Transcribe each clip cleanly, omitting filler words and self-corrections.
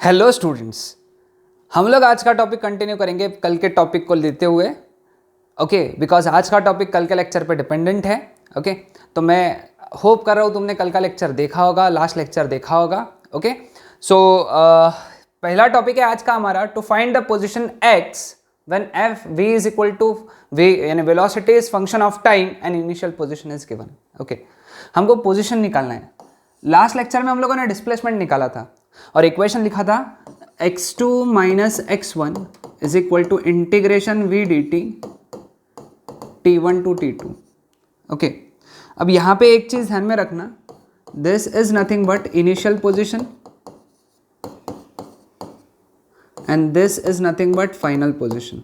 Hello students, हम लोग आज का टॉपिक कंटिन्यू करेंगे कल के टॉपिक को लेते हुए। ओके, बिकॉज आज का टॉपिक कल के लेक्चर पे डिपेंडेंट है। ओके, तो मैं होप कर रहा हूँ तुमने कल का लेक्चर देखा होगा, लास्ट लेक्चर देखा होगा। ओके, सो पहला टॉपिक है आज का हमारा, to find the position x when f v is equal to v यानी velocity is function of time and initial position is given. Okay, हमको पोजीशन निकालना है। लास्ट लेक्चर में हम लोगों ने डिस्प्लेसमेंट निकाला था और इक्वेशन लिखा था x2 minus x1 is equal to integration v dt t1 to t2। Okay, अब यहाँ पे एक चीज ध्यान में रखना, this is nothing but initial position and this is nothing but final position.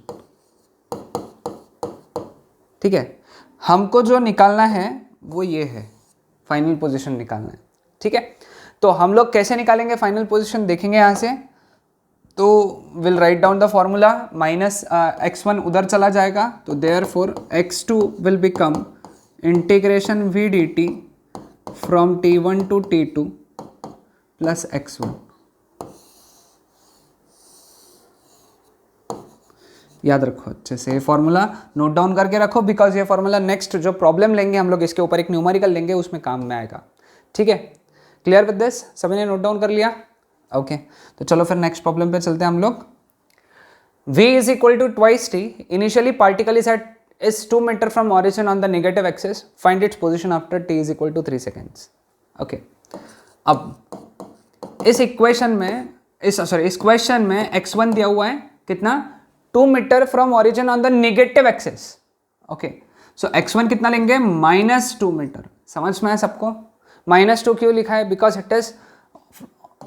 ठीक है, हमको जो निकालना है वो ये है, फाइनल पोजीशन निकालना है। ठीक है, तो हम लोग कैसे निकालेंगे फाइनल पोजीशन देखेंगे यहाँ से। तो will write down the formula, minus x1 उधर चला जाएगा तो therefore x2 will become integration v dt from t1 to t2 plus x1। याद रखो अच्छे से, ये फॉर्मूला नोट डाउन करके रखो, बिकॉज ये फॉर्मूला नेक्स्ट जो प्रॉब्लम लेंगे हम लोग इसके ऊपर एक न्यूमेरिकल लेंगे उसमें काम में आएगा। ठीक है, क्लियर विद दिस? सभी ने नोट डाउन कर लिया? ओके, तो चलो फिर नेक्स्ट प्रॉब्लम पे चलते हैं हम लोग। v is equal to twice t, initially particle is 2 metre from origin on the negative axis, find its position after t is equal to 3 seconds. Okay, अब इस इक्वेशन में इस क्वेश्चन में x1 दिया हुआ है कितना, 2 metre from origin on the negative axis. Okay, so x1 कितना लेंगे, -2 मीटर। समझ में है सबको? -2 क्यों लिखा है, because it is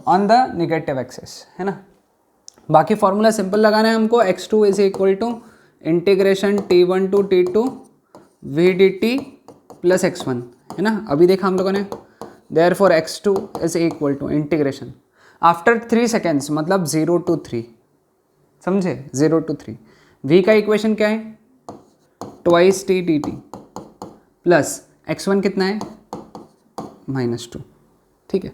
on the negative axis, है ना। बाकी फॉर्मूला सिंपल लगाना है हमको, x2 is equal to integration t1 to t2 v dt प्लस x1, है ना। अभी देखा हम लोगों ने, therefore x2 is equal to integration after 3 seconds, मतलब 0 to 3, समझे, 0 to 3। v का इक्वेशन क्या है, twice T d t plus x1 कितना है, -2। ठीक है,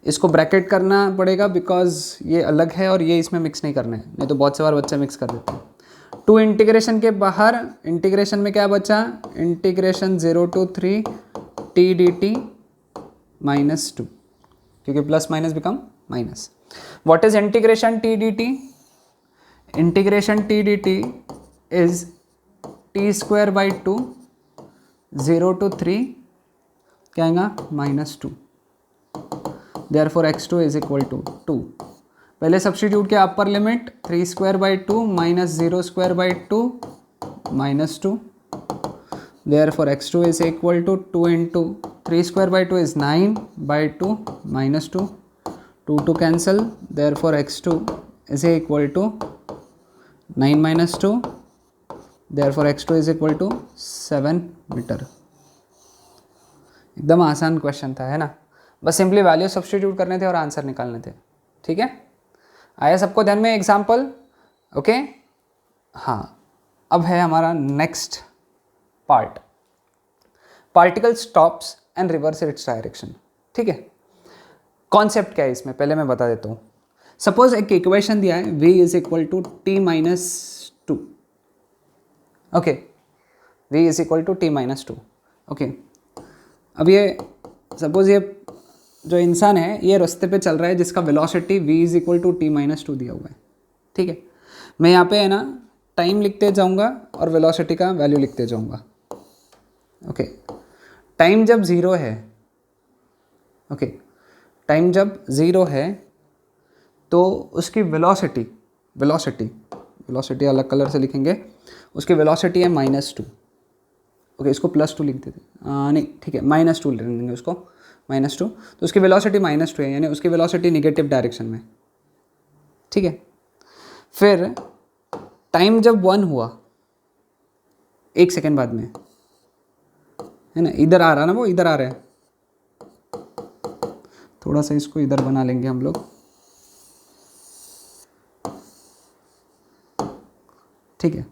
इसको ब्रैकेट करना पड़ेगा बिकॉज ये अलग है और ये इसमें मिक्स नहीं करना है, नहीं तो बहुत से बार बच्चे मिक्स कर देते हैं। 2 इंटीग्रेशन के बाहर, इंटीग्रेशन में क्या बचा, integration 0 to 3 t d t -2, क्योंकि plus minus become minus. What is integration t d t, integration t d t is t²/2 0 to 3 क्या आएगा, -2। Therefore x2 is equal to 2। पहले सब्स्टिट्यूट किया, upper limit 3²/2 -0²/2 -2। Therefore x2 is equal to 2 into 3²/2 is 9/2 -2, 2 cancel, therefore x2 is equal to 9 - 2, therefore x2 is equal to 7 metre. एकदम आसान question था, है ना। बस सिंपली वैल्यू सब्स्टिट्यूट करने थे और आंसर निकालने थे। ठीक है, आया सबको ध्यान में एग्जाम्पल? ओके, हाँ, अब है हमारा next part, particle stops and reverse its direction. ठीक है, कॉन्सेप्ट क्या है इसमें पहले मैं बता देता हूँ। सपोज एक इक्वेशन दिया है, v is equal to t-2। Okay, v is equal to t-2। Okay, अब ये सपोज ये जो इंसान है ये रास्ते पे चल रहा है जिसका velocity v is equal to t-2 दिया हुआ है। ठीक है, मैं यहाँ पे है ना टाइम लिखते जाऊँगा और वेलोसिटी का वैल्यू लिखते जाऊँगा। ओके, टाइम जब 0 है, ओके, टाइम जब 0 है तो उसकी वेलोसिटी अलग कलर से लिखेंगे, उसकी वेलोसिटी है -2। ओके, इसको +2 लिख देते, नहीं ठीक है, -2 लिख देंगे उसको, -2। तो उसकी वेलोसिटी -2 है, यानी उसकी वेलोसिटी नेगेटिव डायरेक्शन में। ठीक है, फिर टाइम जब 1 हुआ, 1 सेकेंड बाद में, है ना, इधर आ रहा ना, वो इधर आ रहा है, थोड़ा सा इसको इधर बना लेंगे हम लोग। ठीक है,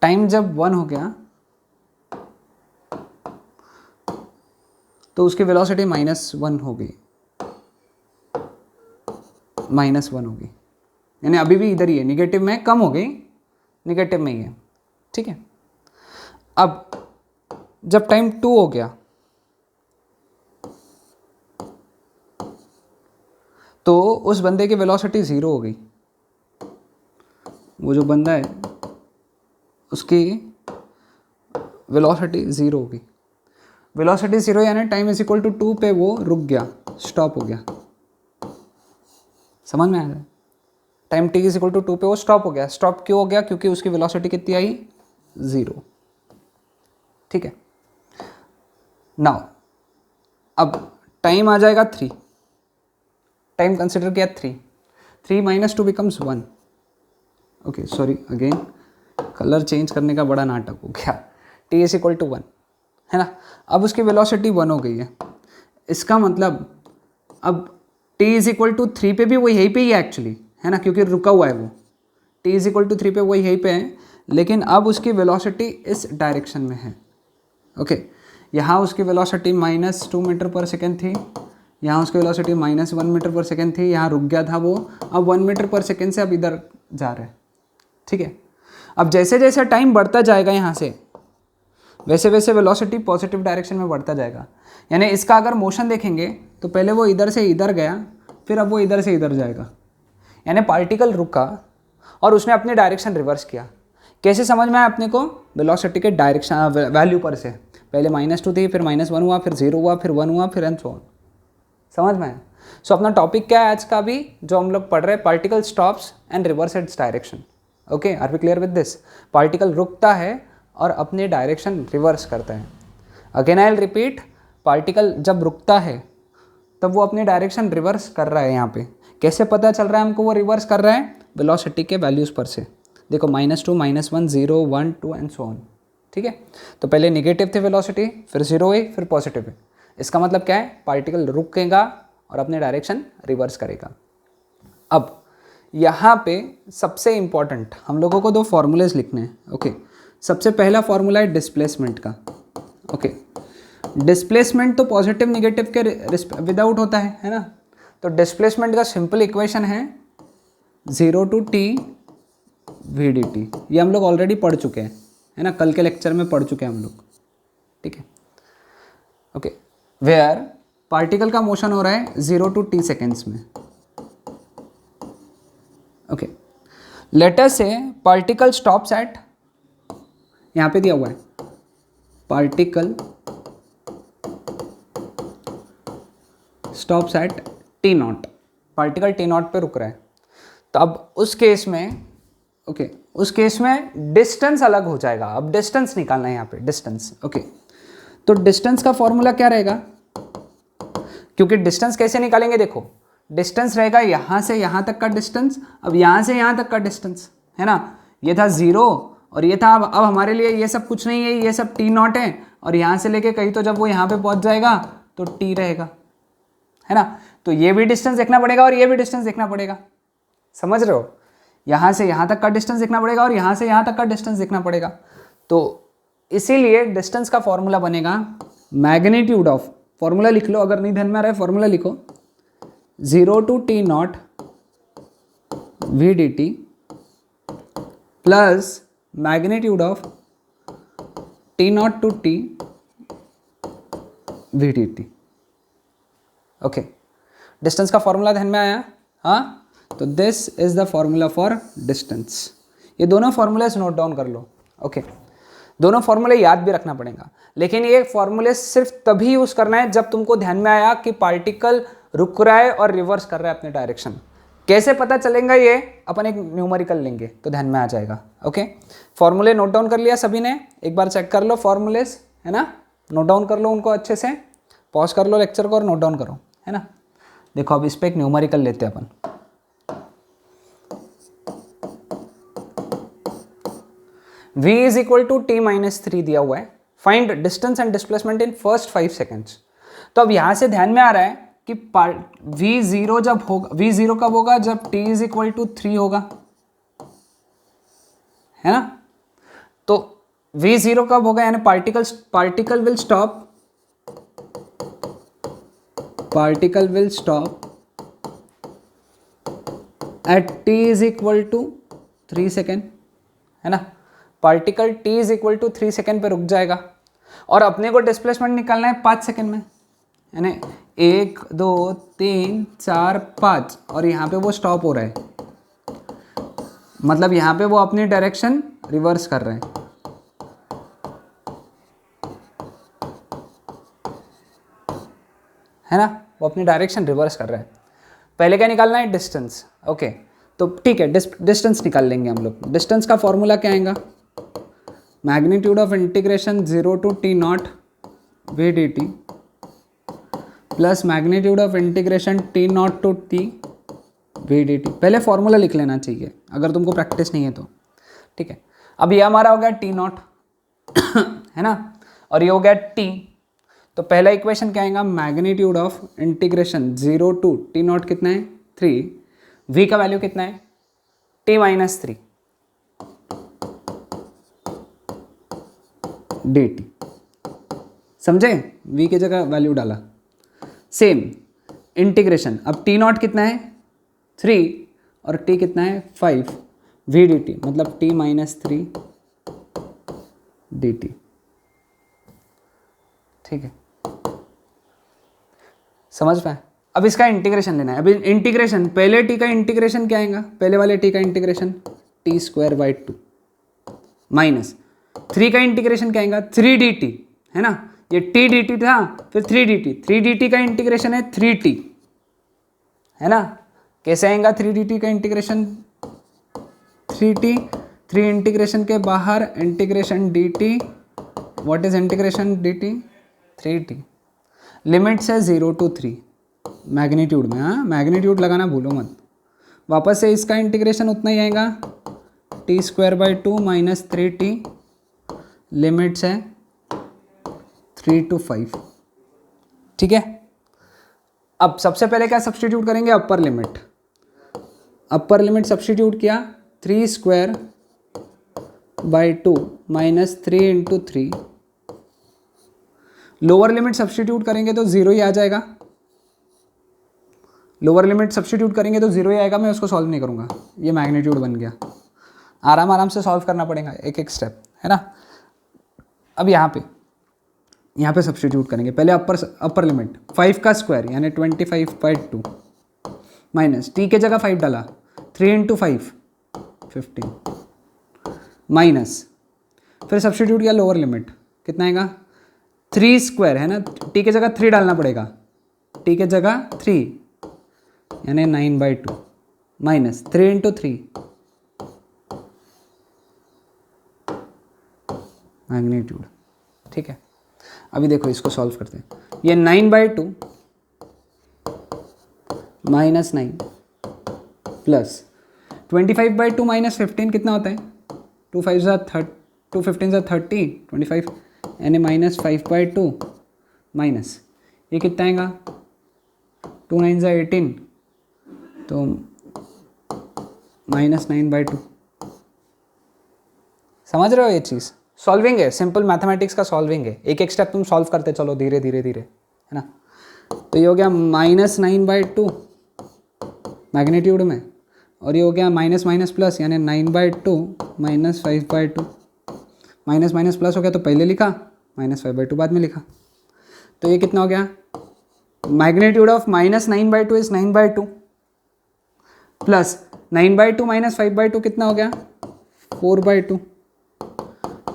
टाइम जब 1 हो गया तो उसकी वेलोसिटी -1 हो गई, -1 होगी, यानी अभी भी इधर ही है, निगेटिव में कम हो गई, निगेटिव में ही है, ठीक है। अब जब टाइम 2 हो गया तो उस बंदे की वेलोसिटी 0 हो गई, वो जो बंदा है उसकी वेलोसिटी 0 हो गई। वेलोसिटी 0 यानी टाइम इज इक्वल टू 2 पे वो रुक गया, स्टॉप हो गया। समझ में आ रहा है? Time t is equal to 2 पे वो स्टॉप हो गया। स्टॉप क्यों हो गया? क्योंकि उसकी वेलोसिटी कितनी आई? 0, ठीक है। नाउ अब टाइम आ जाएगा 3, टाइम कंसिडर किया 3 minus 2 becomes 1। Okay sorry, again colour change करने का बड़ा नाटक हो गया। t इज इक्वल टू 1 है ना। अब उसकी वेलोसिटी 1 हो गई है, इसका मतलब अब t इज इक्वल टू 3 पे भी वो यहीं पे ही है एक्चुअली, है ना, क्योंकि रुका हुआ है वो। t इज इक्वल टू 3 पे वो यहीं पे है, लेकिन अब उसकी वेलोसिटी इस डायरेक्शन में है। ओके, यहाँ उसकी वेलोसिटी -2 मीटर पर सेकेंड थी, यहाँ उसकी वेलोसिटी -1 मीटर पर सेकेंड थी, यहाँ रुक गया था वो, अब 1 मीटर पर सेकेंड से अब इधर जा रहा है, ठीक है। अब जैसे जैसे टाइम बढ़ता जाएगा यहाँ से, वैसे वैसे वेलोसिटी पॉजिटिव डायरेक्शन में बढ़ता जाएगा। यानी इसका अगर मोशन देखेंगे तो पहले वो इधर से इधर गया, फिर अब वो इधर से इधर जाएगा, यानी पार्टिकल रुका और उसने अपनी डायरेक्शन रिवर्स किया। कैसे समझ में आया अपने को? वेलोसिटी के डायरेक्शन वैल्यू पर से, पहले -2 थी, फिर -1 हुआ, फिर 0 हुआ, फिर 1 हुआ, फिर एंड सो ऑन। समझ में आया? सो अपना टॉपिक क्या है आज का भी जो हम लोग पढ़ रहे हैं? Particle stops and reverse its direction. Okay, are we clear with this? Particle रुकता है और अपनी डायरेक्शन रिवर्स करता है। Again I will repeat, particle जब रुकता है तब वो अपनी डायरेक्शन रिवर्स कर रहा है। यहाँ पे कैसे पता चल रहा है हमको वो रिवर्स कर रहा है? वेलोसिटी के वैल्यूज़ पर से। देखो -2, -1, 0, 1, 2 एंड सो ऑन, ठीक है। तो पहले निगेटिव थे वेलोसिटी, फिर 0 हुई, फिर पॉजिटिव है। इसका मतलब क्या है? पार्टिकल रुकेगा और अपने डायरेक्शन रिवर्स करेगा। अब यहाँ पे सबसे इम्पॉर्टेंट हम लोगों को 2 फॉर्मूलेज लिखने हैं। ओके, सबसे पहला फॉर्मूला है डिस्प्लेसमेंट का। ओके, डिस्प्लेसमेंट तो पॉजिटिव निगेटिव के विदाउट होता है ना। तो डिस्प्लेसमेंट का सिंपल इक्वेशन है 0 to t vdt। ये हम लोग ऑलरेडी पढ़ चुके हैं, है ना, कल के लेक्चर में पढ़ चुके हैं हम लोग, ठीक है। ओके, वेयर पार्टिकल का मोशन हो रहा है 0 to t सेकेंड्स में। ओके, लेटर से पार्टिकल स्टॉप्स एट, यहाँ पे दिया हुआ है particle stops at t0, particle t0 पे रुक रहा है। तो अब उस केस में ओके, उस केस में डिस्टेंस अलग हो जाएगा। अब डिस्टेंस निकालना है यहाँ पे, डिस्टेंस। ओके, तो डिस्टेंस का फॉर्मूला क्या रहेगा? क्योंकि डिस्टेंस कैसे निकालेंगे? देखो, डिस्टेंस रहेगा यहाँ से यहाँ तक का डिस्टेंस, अब यहाँ से यहाँ तक का डिस्टेंस, है ना। ये था 0 और ये था, अब हमारे लिए ये सब कुछ नहीं है, ये सब t0 है। और यहाँ से लेके कहीं तो जब वो यहाँ पे पहुँच जाएगा तो t रहेगा, है ना। तो ये भी डिस्टेंस देखना पड़ेगा और ये भी डिस्टेंस देखना पड़ेगा, समझ रहे हो? यहाँ से यहाँ तक का डिस्टेंस देखना पड़ेगा और यहाँ से यहाँ तक का डिस्टेंस देखना पड़ेगा। तो इसीलिए डिस्टेंस का फॉर्मूला बनेगा मैग्नीट्यूड ऑफ, फॉर्मूला लिख लो, अगर नहीं ध्यान में आ रहा है फॉर्मूला लिखो, 0 to t0 vdt plus magnitude of t0 to t vdt। Okay, distance का फॉर्मूला ध्यान में आया? हाँ, तो this is the formula for distance. ये दोनों फॉर्मूलेस नोट डाउन कर लो। ओके, दोनों फॉर्मूले याद भी रखना पड़ेगा, लेकिन ये फॉर्मूले सिर्फ तभी यूज करना है जब तुमको ध्यान में आया कि पार्टिकल रुक रहा है और रिवर्स कर रहा है अपने डायरेक्शन। कैसे पता चलेगा ये? अपन एक न्यूमेरिकल लेंगे तो ध्यान में आ जाएगा। ओके, फॉर्मूले नोट डाउन कर लिया सभी ने? एक बार चेक कर लो फॉर्मूलेस, है ना, नोट डाउन कर लो उनको अच्छे से, पॉज कर लो लेक्चर को और नोट डाउन करो, है ना। देखो अब इस पर एक न्यूमेरिकल लेते हैं अपन। v is equal to t-3 दिया हुआ है, find distance and displacement in first 5 seconds. तो अब यहां से ध्यान में आ रहा है कि v0 जब होगा, v0 कब होगा? जब t इज इक्वल टू 3 होगा, है ना। तो v0 कब होगा? यानी particle will stop at t is equal to 3 second, है ना। Particle t is equal to 3 second पे रुक जाएगा और अपने को डिस्प्लेसमेंट निकालना है 5 सेकेंड में, यानी 1 2 3 4 5, और यहाँ पे वो स्टॉप हो रहा है, मतलब यहाँ पे वो अपनी डायरेक्शन रिवर्स कर रहे हैं, है ना, वो अपनी डायरेक्शन रिवर्स कर रहे हैं। पहले क्या निकालना है? डिस्टेंस। ओके, तो ठीक है, डिस्टेंस निकाल लेंगे हम लोग। डिस्टेंस का फॉर्मूला क्या आएगा? Magnitude of integration 0 to t naught v d t plus magnitude of integration t naught to t v d t. पहले फॉर्मूला लिख लेना चाहिए अगर तुमको प्रैक्टिस नहीं है तो, ठीक है। अब ये हमारा हो गया t नॉट है ना, और ये हो गया t। तो पहला इक्वेशन क्या आएगा? Magnitude of integration 0 to t naught कितना है? 3, v का वैल्यू कितना है? t minus 3 dt। समझे? v की जगह वैल्यू डाला। सेम इंटीग्रेशन, अब t नॉट कितना है? 3 और t कितना है? 5 v dt, मतलब t माइनस 3 dt। ठीक है, समझ पाए? अब इसका इंटीग्रेशन लेना है। अभी इंटीग्रेशन, पहले t का इंटीग्रेशन क्या आएगा? पहले वाले t का integration t square by 2 minus 3 का इंटीग्रेशन क्या आएगा? 3 dt, है ना, ये t dt था, फिर 3 dt, 3 dt का इंटीग्रेशन है 3t, है ना। कैसे आएगा 3 dt का इंटीग्रेशन? 3t, 3 इंटीग्रेशन के बाहर integration dt, what is integration dt? 3t। Limits है 0 टू 3 मैग्नीट्यूड में, हाँ मैग्नीट्यूड लगाना भूलो मत। वापस से इसका इंटीग्रेशन उतना ही आएगा, t square by 2 minus 3t, limits है 3 टू 5। ठीक है, अब सबसे पहले क्या सब्सटीट्यूट करेंगे? Upper limit. Upper limit substitute किया, 3 square by 2 minus 3 into 3। Lower limit substitute करेंगे तो 0 ही आ जाएगा। लोअर लिमिट सब्सटीट्यूट करेंगे तो 0 ही आएगा, मैं उसको सॉल्व नहीं करूँगा, ये मैग्नीट्यूड बन गया। आराम आराम से सॉल्व करना पड़ेगा, एक एक स्टेप, है ना। अब यहाँ पे सब्सटीट्यूट करेंगे। पहले अपर लिमिट 5 का स्क्वायर यानी 25/2 माइनस t के जगह 5 डाला, 3 इंटू 5 15 माइनस, फिर सब्सटीट्यूट किया लोअर लिमिट, कितना आएगा? 3 स्क्वायर, है ना, t के जगह 3 डालना पड़ेगा, t के जगह 3 यानी 9/2 माइनस 3 इंटू 3 मैग्नीट्यूड। ठीक है, अभी देखो इसको सॉल्व करते हैं। ये 9/2 माइनस 9 प्लस 25/2 माइनस 15 कितना होता है? 2 15 30, 25 यानी माइनस 5/2 माइनस ये कितना आएगा? 2 9 18, तो माइनस 9/2। समझ रहे हो ये चीज़? सॉल्विंग है, सिंपल मैथमेटिक्स का सॉल्विंग है, एक एक स्टेप तुम सॉल्व करते चलो धीरे धीरे धीरे, है ना। तो ये हो गया माइनस 9/2 मैग्नीट्यूड में, और ये हो गया माइनस माइनस प्लस यानी 9/2 माइनस 5/2। माइनस माइनस प्लस हो गया तो पहले लिखा, माइनस 5/2 बाद में लिखा। तो ये कितना हो गया? Magnitude of minus 9/2 is 9/2 plus 9/2 minus 5/2 कितना हो गया? 4/2।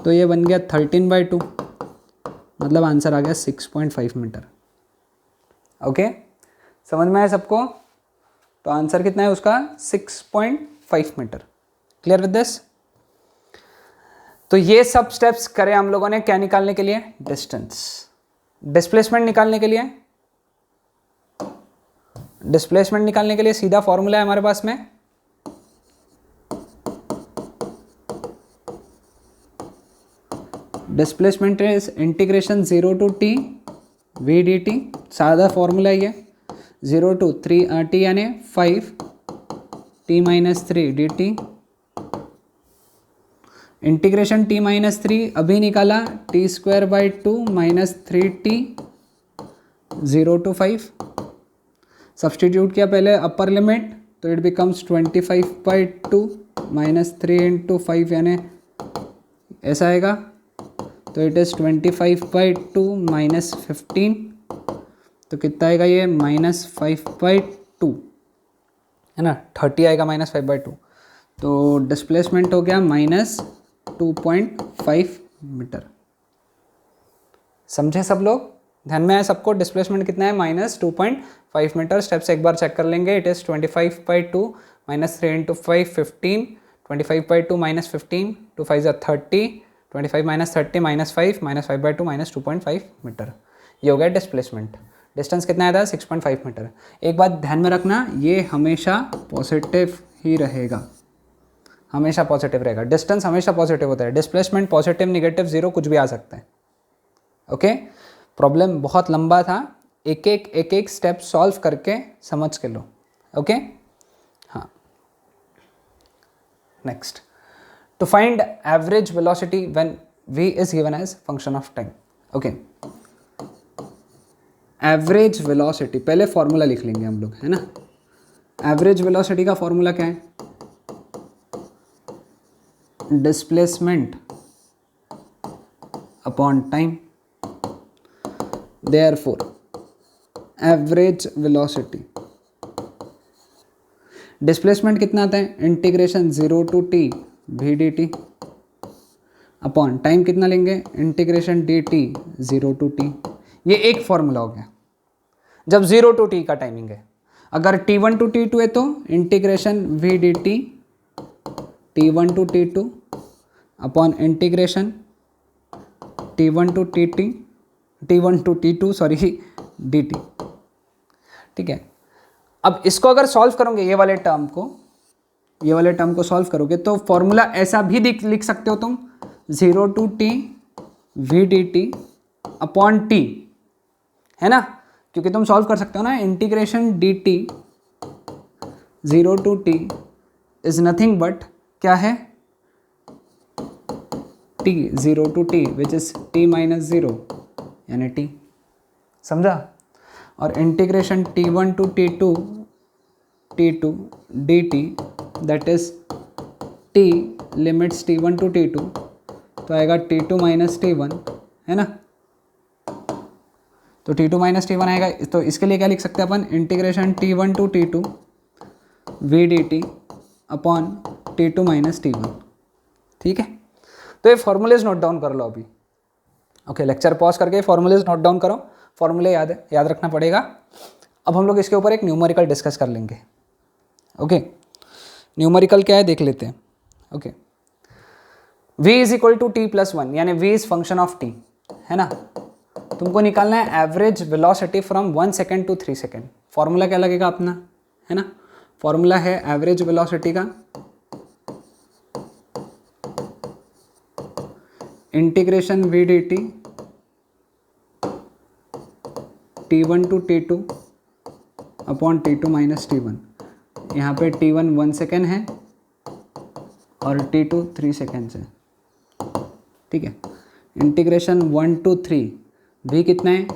तो ये बन गया 13/2, मतलब आंसर आ गया 6.5 मीटर। ओके, समझ में आया सबको? तो आंसर कितना है उसका? 6.5 मीटर। Clear with this? तो ये सब स्टेप्स करे हम लोगों ने क्या निकालने के लिए? डिस्टेंस। डिस्प्लेसमेंट निकालने के लिए, डिस्प्लेसमेंट निकालने के लिए सीधा फॉर्मूला है हमारे पास में, displacement is integration 0 to t v dt। सादा फॉर्मूला ये 0 टू 3 t यानी 5 t minus 3 dt। Integration t minus 3 अभी निकाला, t square by 2 minus 3t 0 to 5। Substitute किया पहले अपर लिमिट तो इट बिकम्स 25/2 माइनस 3 इंटू 5 यानी ऐसा आएगा। तो इट इज़ 25/2 माइनस 15, तो कितना आएगा ये -5/2 है ना, 30 आएगा -5/2। तो डिस्प्लेसमेंट हो गया -2.5 मीटर। समझे सब लोग? ध्यान में आया सबको? डिस्प्लेसमेंट कितना है? -2.5 मीटर। स्टेप से एक बार चेक कर लेंगे। It is 25/2 minus 3 into 5 15, 25/2 minus 15, 2 5 30, 25 minus 30 minus 5 -5/2 minus 2.5 metre. ये हो गया डिस्प्लेसमेंट। डिस्टेंस कितना आया था? 6.5 मीटर। एक बात ध्यान में रखना, ये हमेशा पॉजिटिव ही रहेगा, हमेशा पॉजिटिव रहेगा। डिस्टेंस हमेशा पॉजिटिव होता है, डिस्प्लेसमेंट पॉजिटिव नेगेटिव जीरो कुछ भी आ सकता है। ओके, प्रॉब्लम बहुत लंबा था, एक एक स्टेप सॉल्व करके समझ के लो। ओके, हाँ। Next, to find average velocity when v is given as function of time. Okay, average velocity, पहले फॉर्मूला लिख लेंगे हम लोग, है ना। एवरेज वेलोसिटी का फॉर्मूला क्या है? Displacement upon time. Therefore, average velocity, displacement कितना आता है? Integration 0 to t vdt upon time कितना लेंगे? Integration dt 0 to t। ये एक फॉर्मूला हो गया जब 0 टू t का टाइमिंग है। अगर t1 टू t2 है तो integration v dt t1 to t2 upon integration t1 to t2 sorry dt। ठीक है, अब इसको अगर सॉल्व करोगे, ये वाले टर्म को सॉल्व करोगे तो फॉर्मूला ऐसा भी लिख सकते हो तुम, 0 to t v dt upon t, है ना, क्योंकि तुम सॉल्व कर सकते हो ना। Integration dt 0 to t is nothing but क्या है? t 0 to t which is t minus 0 यानी t। समझा? और integration t1 to t2 dt that is t limits t1 to t2, तो आएगा t2 माइनस t1, है ना। तो t2 माइनस t1 आएगा, तो इसके लिए क्या लिख सकते हैं अपन? Integration t1 to t2 v dt upon t2 minus t1। ठीक है, तो ये फॉर्मूलेज नोट डाउन कर लो अभी। ओके, लेक्चर पॉज करके फॉर्मूलेज नोट डाउन करो, फॉर्मूले याद रखना पड़ेगा। अब हम लोग इसके ऊपर एक न्यूमेरिकल डिस्कस कर लेंगे। ओके, न्यूमेरिकल क्या है देख लेते हैं। Okay, v is equal to t plus 1 यानी v is function of t, है ना। तुमको निकालना है average velocity from 1 second to 3 second. Formula क्या लगेगा अपना, है ना। फॉर्मूला है एवरेज वेलोसिटी का integration v dt t1 to t2 upon t2 minus t1। यहाँ पे t1 1 सेकेंड है और t2 3 सेकेंड है। ठीक है, इंटीग्रेशन 1 टू 3 v कितना है?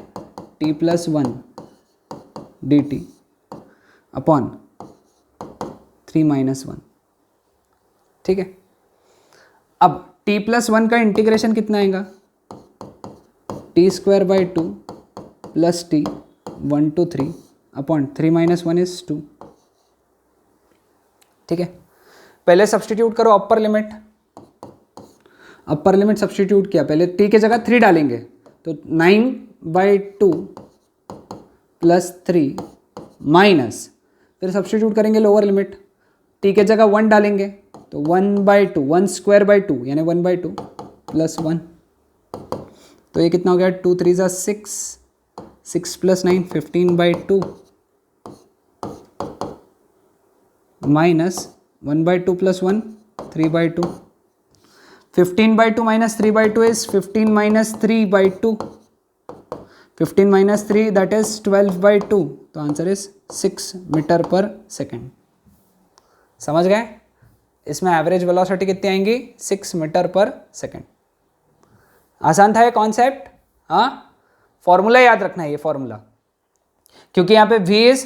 t plus 1 dt upon 3 minus 1। ठीक है, अब t प्लस 1 का इंटीग्रेशन कितना आएगा? t square by 2 plus t 1 to 3 upon 3 minus 1 is 2। ठीक है, पहले सब्सटीट्यूट करो अपर लिमिट सब्सटीट्यूट किया, पहले t के जगह 3 डालेंगे तो 9/2 प्लस 3 माइनस, फिर सब्सटीट्यूट करेंगे लोअर लिमिट, t के जगह 1 डालेंगे तो 1/2 1 स्क्वायर बाई 2 यानी 1/2 प्लस 1। तो ये कितना हो गया? 2 3 ज़ा 6, 6 plus 9 15/2 minus 1/2 plus 1 3/2। 15/2 minus 3/2 is 15 minus 3/2, 15 minus 3 that is 12/2। तो आंसर इज 6 मीटर पर सेकेंड। समझ गए? इसमें एवरेज वेलोसिटी कितनी आएंगी? 6 मीटर पर सेकेंड। आसान था ये कॉन्सेप्ट। हाँ, फॉर्मूला याद रखना है, ये फॉर्मूला, क्योंकि यहाँ पे v is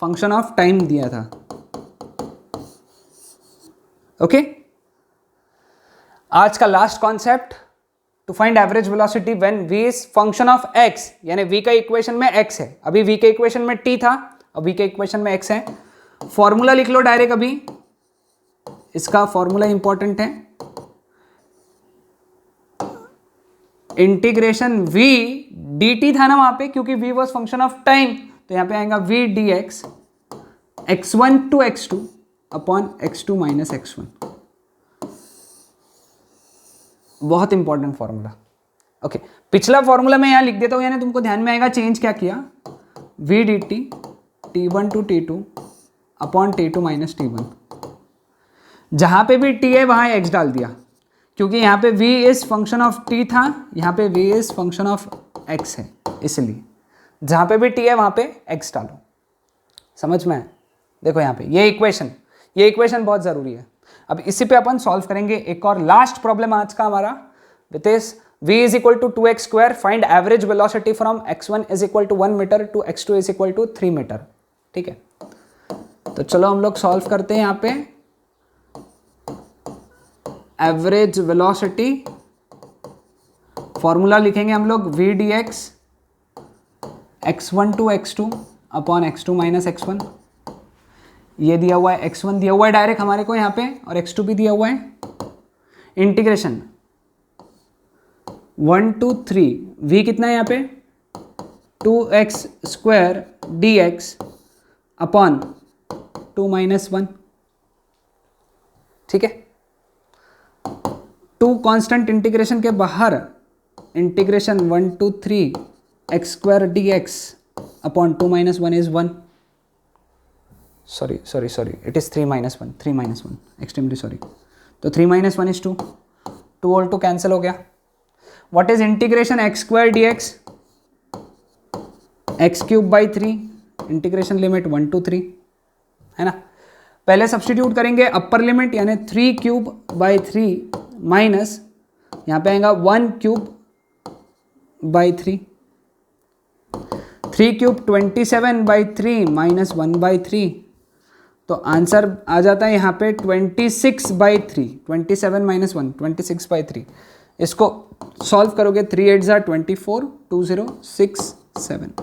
function of time दिया था। ओके, आज का last concept, to find average velocity when v is function of x, यानी v का इक्वेशन में x है, अभी v के इक्वेशन में t था, अब v के इक्वेशन में x है। फॉर्मूला लिख लो डायरेक्ट, अभी इसका फॉर्मूला इंपॉर्टेंट है, इंटीग्रेशन v dt था ना वहां पे, क्योंकि v was function of time, तो यहां पे आएगा v dx x1 to x2 upon x2 minus x1। बहुत इंपॉर्टेंट फॉर्मूला। ओके, पिछला फॉर्मूला मैं यहां लिख देता हूं, यानी तुमको ध्यान में आएगा चेंज क्या किया, v dt t1 to t2 upon t2 minus t1। जहां पे भी t है वहां x डाल दिया, क्योंकि यहाँ पे v is function of t था, यहाँ पे v is function of x है, इसलिए जहाँ पे भी t है वहाँ पे x डालो। समझ में? देखो यहाँ पे ये इक्वेशन बहुत ज़रूरी है। अब इसी पे अपन सॉल्व करेंगे एक और लास्ट प्रॉब्लम आज का हमारा, with is v is equal to 2x square, find average velocity from x1 is equal to 1 metre to x2 is equal to 3 metre. ठीक है, तो चलो हम लोग सॉल्व करते हैं। यहाँ पे एवरेज वेलोसिटी फॉर्मूला लिखेंगे हम लोग, v dx x1 to x2 upon x2 minus x1। ये दिया हुआ है, x1 दिया हुआ है डायरेक्ट हमारे को यहाँ पे, और x2 भी दिया हुआ है। इंटीग्रेशन 1 टू 3, v कितना है यहाँ पे 2x square dx upon 2 minus 1। ठीक है, 2 कांस्टेंट इंटीग्रेशन के बाहर, integration 1 to 3 x square dx upon 2 minus 1 is 1। Sorry, it is 3 minus 1, extremely sorry. तो 3 माइनस 1 इज 2, 2 और 2 कैंसिल हो गया। What is integration x square dx, x cube by 3, integration limit 1 to 3 है ना। पहले substitute करेंगे अपर लिमिट, यानी 3 cube by 3 minus यहाँ पे आएगा 1 cube by 3, 3 cube 27 by 3 minus 1 by 3, तो आंसर आ जाता है यहाँ पे 26 बाई 3, 27 माइनस 1 26 बाई 3। इसको सॉल्व करोगे 3 8 ज़ा 24, 2067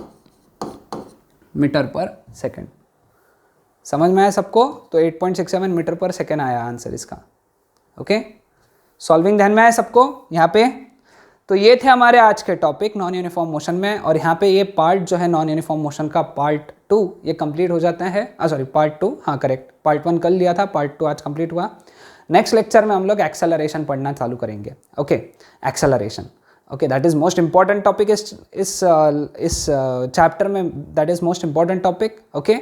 मीटर पर सेकेंड। समझ में आया सबको? तो 8.67 मीटर पर सेकेंड आया आंसर इसका। ओके, सॉल्विंग ध्यान में आया सबको यहाँ पे? तो ये थे हमारे आज के टॉपिक नॉन यूनिफॉर्म मोशन में, और यहाँ पे ये पार्ट जो है नॉन यूनिफॉर्म मोशन का पार्ट 2 ये कंप्लीट हो जाता है। पार्ट 2, हाँ करेक्ट, पार्ट 1 कल लिया था, पार्ट 2 आज कंप्लीट हुआ। नेक्स्ट लेक्चर में हम लोग एक्सेलरेशन पढ़ना चालू करेंगे। Okay, acceleration, okay, that is most important topic इस चैप्टर में, that is most important topic. Okay,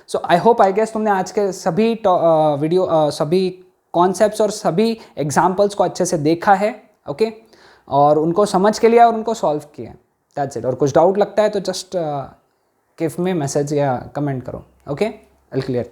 so I hope I guess तुमने आज के सभी सभी कॉन्सेप्ट्स और सभी एग्जाम्पल्स को अच्छे से देखा है। ओके, और उनको समझ के लिया और उनको सॉल्व किया, दैट्स इट। और कुछ डाउट लगता है तो जस्ट गिव मी मैसेज या कमेंट करो। Okay, I will clear.